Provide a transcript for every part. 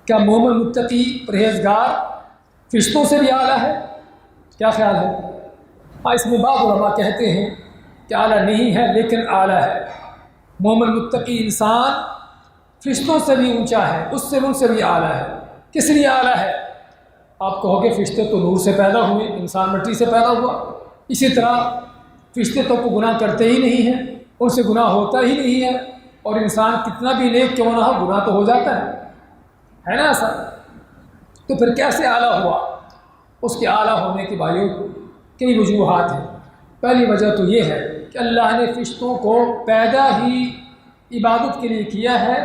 کیا مومن متقی پرہیزگار فرشتوں سے بھی اعلیٰ ہے؟ کیا خیال ہے؟ ہاں، اس میں بعض علماء کہتے ہیں کہ اعلیٰ نہیں ہے لیکن اعلیٰ ہے۔ مومن متقی انسان فرشتوں سے بھی اونچا ہے، ان سے بھی اعلیٰ ہے۔ کس لیے اعلیٰ ہے؟ آپ کہو گے فرشتے تو نور سے پیدا ہوئے، انسان مٹی سے پیدا ہوا، اسی طرح فرشتے تو کوئی گناہ کرتے ہی نہیں ہیں، ان سے گناہ ہوتا ہی نہیں ہے، اور انسان کتنا بھی نیک کیوں نہ ہو گناہ تو ہو جاتا ہے نا ایسا؟ تو پھر کیسے اعلیٰ ہوا؟ اس کے اعلیٰ ہونے کے بھائیوں کئی وجوہات ہیں۔ پہلی وجہ تو یہ ہے کہ اللہ نے فرشتوں کو پیدا ہی عبادت کے لیے کیا ہے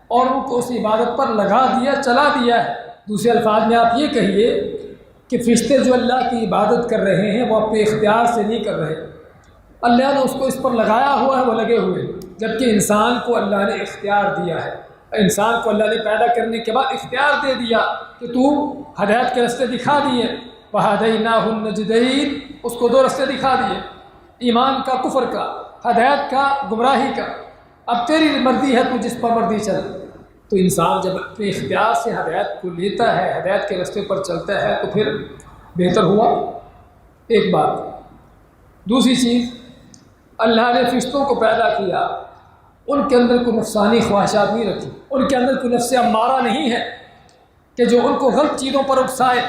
اور ان کو اس عبادت پر لگا دیا، چلا دیا ہے۔ دوسرے الفاظ میں آپ یہ کہیے کہ فرشتے جو اللہ کی عبادت کر رہے ہیں وہ اپنے اختیار سے نہیں کر رہے، اللہ نے اس کو اس پر لگایا ہوا ہے، وہ لگے ہوئے، جبکہ انسان کو اللہ نے اختیار دیا ہے۔ انسان کو اللہ نے پیدا کرنے کے بعد اختیار دے دیا کہ تو ہدایت کے راستے دکھا دیے، وَهَدَيْنَاهُ النَّجْدَيْنِ، اس کو دو راستے دکھا دیے، ایمان کا، کفر کا، ہدایت کا، گمراہی کا۔ اب تیری مرضی ہے، تو جس پر مرضی چل۔ تو انسان جب اپنے اختیار سے ہدایت کو لیتا ہے، ہدایت کے راستے پر چلتا ہے، تو پھر بہتر ہوا، ایک بات۔ دوسری چیز، اللہ نے فرشتوں کو پیدا کیا، ان کے اندر کوئی نفسانی خواہشات نہیں رکھی، ان کے اندر کوئی نفس امارہ نہیں ہے کہ جو ان کو غلط چیزوں پر اکسائے،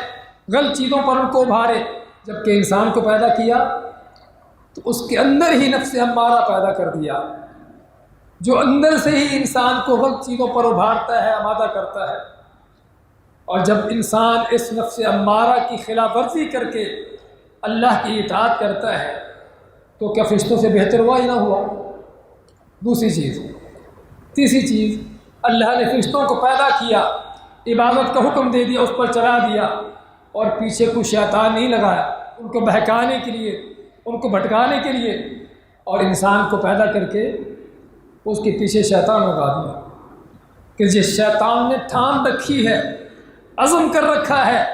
غلط چیزوں پر ان کو ابھارے۔ جبکہ انسان کو پیدا کیا تو اس کے اندر ہی نفس امارہ پیدا کر دیا، جو اندر سے ہی انسان کو غلط چیزوں پر ابھارتا ہے، آمادہ کرتا ہے۔ اور جب انسان اس نفس امارہ کی خلاف ورزی کر کے اللہ کی اطاعت کرتا ہے تو کیا فرشتوں سے بہتر ہوا یا نہ ہوا؟ دوسری چیز۔ تیسری چیز، اللہ نے فرشتوں کو پیدا کیا، عبادت کا حکم دے دیا، اس پر چلا دیا، اور پیچھے کوئی شیطان نہیں لگایا ان کو بہکانے کے لیے، ان کو بھٹکانے کے لیے، اور انسان کو پیدا کر کے اس کے پیچھے شیطان لگا دیا کہ جس شیطان نے ٹھان رکھی ہے، عزم کر رکھا ہے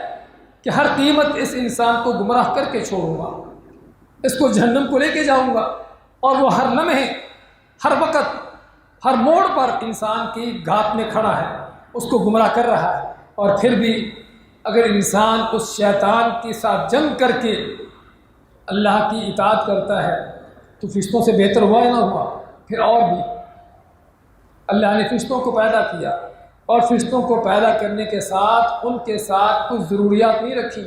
کہ ہر قیمت اس انسان کو گمراہ کر کے چھوڑوں گا، اس کو جہنم کو لے کے جاؤں گا، اور وہ ہر لمحے، ہر وقت، ہر موڑ پر انسان کی گھات میں کھڑا ہے، اس کو گمراہ کر رہا ہے۔ اور پھر بھی اگر انسان اس شیطان کے ساتھ جنگ کر کے اللہ کی اطاعت کرتا ہے تو فرشتوں سے بہتر ہوا یا نہ ہوا؟ پھر اور بھی اللہ نے فرشتوں کو پیدا کیا، اور فرشتوں کو پیدا کرنے کے ساتھ ان کے ساتھ کچھ ضروریات نہیں رکھی،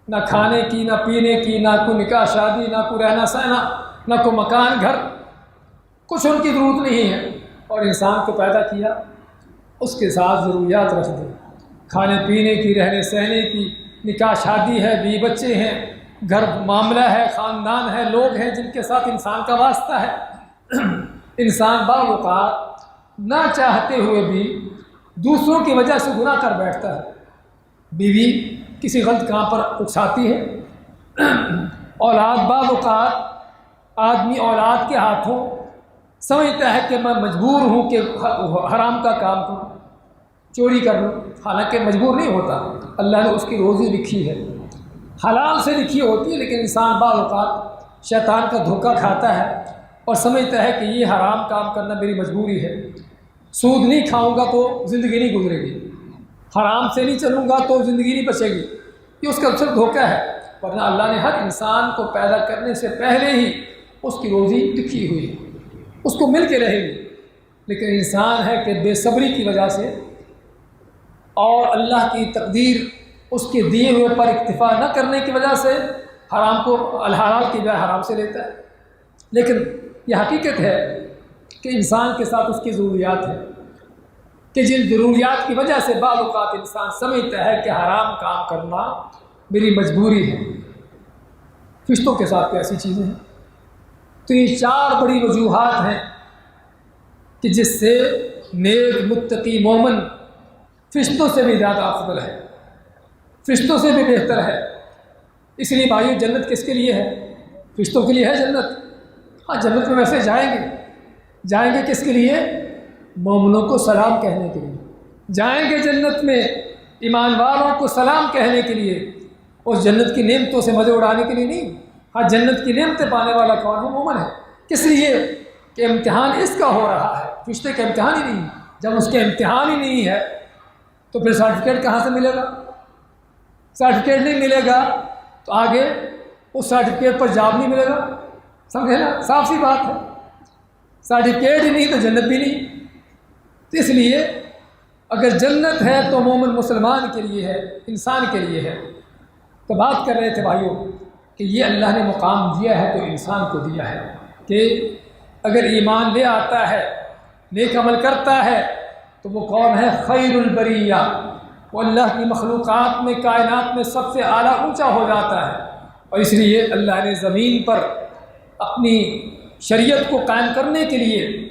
نہ کھانے کی، نہ پینے کی، نہ کوئی نکاح شادی، نہ کوئی رہنا سہنا، نہ کوئی مکان گھر، کچھ ان کی ضرورت نہیں ہے۔ اور انسان کو پیدا کیا، اس کے ساتھ ضروریات رکھ دی، کھانے پینے کی، رہنے سہنے کی، نکاح شادی ہے، بیوی بچے ہیں، گھر معاملہ ہے، خاندان ہے، لوگ ہیں جن کے ساتھ انسان کا واسطہ ہے۔ انسان بعض اوقات نہ چاہتے ہوئے بھی دوسروں کی وجہ سے گناہ کر بیٹھتا ہے۔ بیوی کسی غلط کام پر اکساتی ہے، اولاد بعض اوقات آدمی اولاد کے ہاتھوں سمجھتا ہے کہ میں مجبور ہوں کہ حرام کا کام کروں، چوری کر لوں، حالانکہ مجبور نہیں ہوتا، اللہ نے اس کی روزی لکھی ہے، حلال سے لکھی ہوتی ہے، لیکن انسان بعض اوقات شیطان کا دھوکہ کھاتا ہے اور سمجھتا ہے کہ یہ حرام کام کرنا میری مجبوری ہے، سود نہیں کھاؤں گا تو زندگی نہیں گزرے گی، حرام سے نہیں چلوں گا تو زندگی نہیں بچے گی، یہ اس کا اکثر دھوکہ ہے۔ ورنہ اللہ نے ہر انسان کو پیدا کرنے سے پہلے ہی اس کی روزی لکھی ہوئی ہے، اس کو مل کے رہے گی، لیکن انسان ہے کہ بے صبری کی وجہ سے اور اللہ کی تقدیر اس کے دیے ہوئے پر اکتفا نہ کرنے کی وجہ سے حرام کو الحلال کی بجائے حرام سے لیتا ہے۔ لیکن یہ حقیقت ہے کہ انسان کے ساتھ اس کی ضروریات ہیں، کہ جن ضروریات کی وجہ سے بعض اوقات انسان سمجھتا ہے کہ حرام کام کرنا میری مجبوری ہے۔ فرشتوں کے ساتھ ایسی چیزیں ہیں۔ تو یہ 4 بڑی وجوہات ہیں کہ جس سے نیک متقی مومن فرشتوں سے بھی زیادہ افضل ہے، فرشتوں سے بھی بہتر ہے۔ اس لیے بھائیو، جنت کس کے لیے ہے؟ فرشتوں کے لیے ہے جنت۔ ہاں، جنت میں ویسے جائیں گے کس کے لیے؟ مومنوں کو سلام کہنے کے لیے جائیں گے جنت میں، ایمان والوں کو سلام کہنے کے لیے، اس جنت کی نعمتوں سے مزے اڑانے کے لیے نہیں۔ ہاں، جنت کی نعمتیں پانے والا کون ہے؟ مومن ہے۔ کس لیے؟ کہ امتحان اس کا ہو رہا ہے، فرشتے کا امتحان ہی نہیں۔ جب اس کے امتحان ہی نہیں ہے تو پھر سرٹیفکیٹ کہاں سے ملے گا؟ سرٹیفکیٹ نہیں ملے گا تو آگے اس سرٹیفکیٹ پر جاب نہیں ملے گا، سمجھے نا؟ صاف سی بات ہے، سرٹیفکیٹ ہی نہیں تو جنت بھی نہیں۔ تو اس لیے اگر جنت ہے تو مومن مسلمان کے لیے ہے، انسان کے لیے ہے۔ تو بات کر رہے تھے بھائیوں کہ یہ اللہ نے مقام دیا ہے تو انسان کو دیا ہے کہ اگر ایمان لے آتا ہے، نیک عمل کرتا ہے، تو وہ کون ہے؟ خیر البریہ، وہ اللہ کی مخلوقات میں، کائنات میں سب سے اعلیٰ اونچا ہو جاتا ہے۔ اور اس لیے اللہ نے زمین پر اپنی شریعت کو قائم کرنے کے لیے،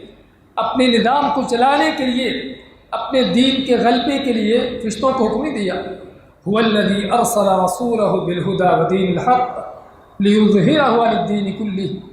اپنے نظام کو چلانے کے لیے، اپنے دین کے غلبے کے لیے فرشتوں کو حکم دیا۔ هو الذی ارسل رسولہ بالہدی ودین الحق لیظہرہ علی الدین کلہ۔